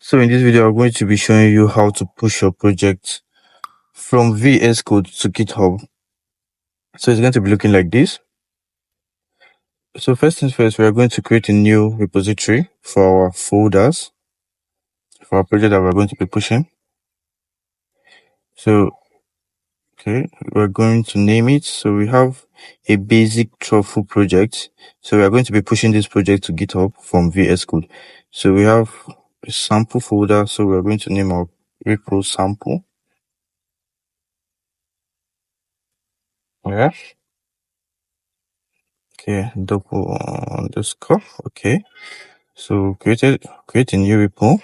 So in this video, I'm going to be showing you how to push your project from VS Code to GitHub. So it's going to be looking like this. So first things first, we are going to create a new repository for our folders, for our project that we're going to be pushing. So, okay, we're going to name it. So we have a basic truffle project. So we are going to be pushing this project to GitHub from VS Code. So we have a sample folder. So we're going to name our repo sample. Yeah. Okay, double underscore. Okay. So create a new repo.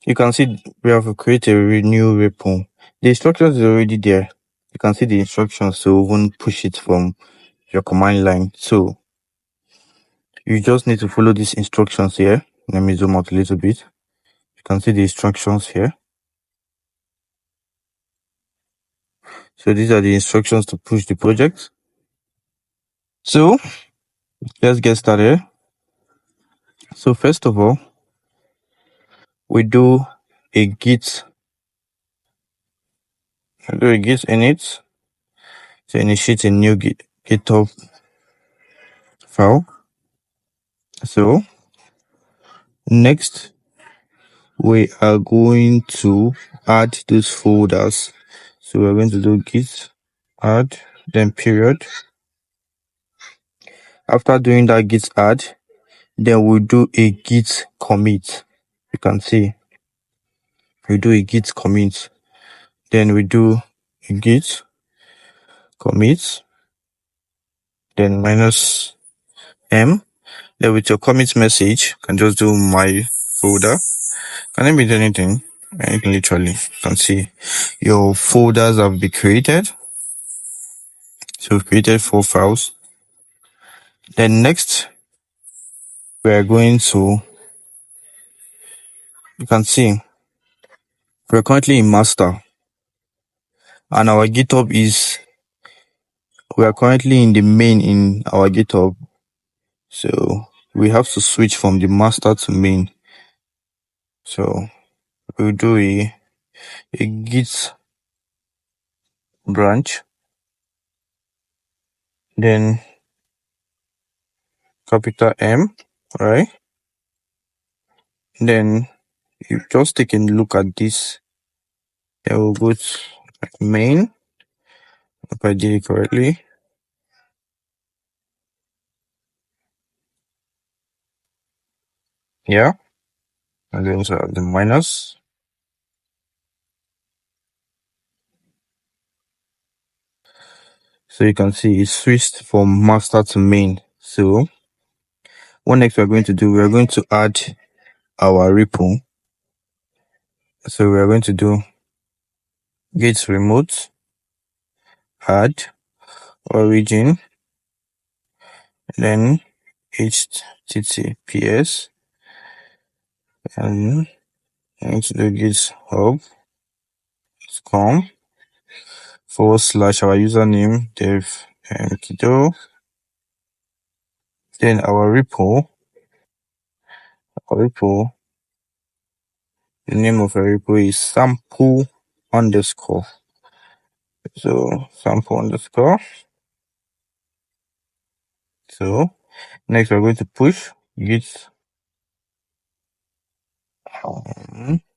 You can see we have created a new repo. The instructions is already there. You can see the instructions to even push it from your command line. So you just need to follow these instructions here. Let me zoom out a little bit. You can see the instructions here. So these are the instructions to push the project. So let's get started. So first of all, we do a git init to initiate a new GitHub file. So next we are going to add those folders. So we're going to do git add, then period. After doing that git add, then we'll do a git commit. You can see we do a git commit, then we do a git commit, then minus m. Then with your commit message, you can just do my folder. Can it be anything literally? You can see your folders have been created. So we've created 4 files. Then next, we are going to, you can see, we're currently in master. And our GitHub is, we are currently in the main in our GitHub. So we have to switch from the master to main. So we'll do a git branch. Then capital M, right? Then you just take a look at this. Then we'll go to main, if I did it correctly. Yeah. And then so the minus. So you can see it switched from master to main. So what next we're going to do, we're going to add our repo. So we're going to do git remote add origin, then https, and going to do github.com / our username dev kiddo. Then our repo, the name of our repo is sample underscore. So sample underscore. So next we're going to push git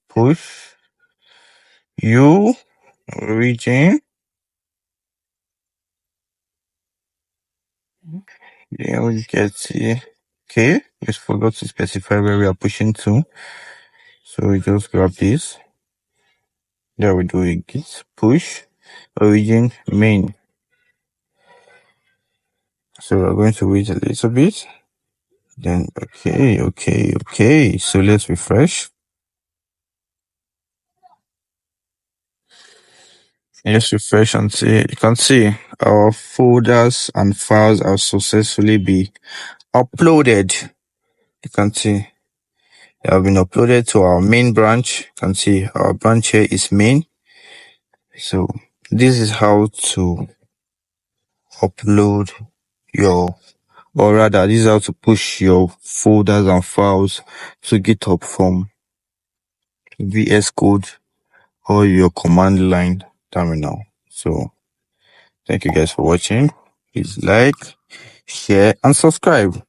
push u origin. Then we get okay, just forgot to specify where we are pushing to. So we just grab this. There we do a git push origin main. So we're going to wait a little bit. Then okay. So let's refresh. Let's refresh and see. You can see our folders and files are successfully be uploaded. You can see they have been uploaded to our main branch. You can see our branch here is main. So this is how to upload your or rather this is how to push your folders and files to GitHub from vscode or your command line terminal. So thank you guys for watching. Please like, share and subscribe.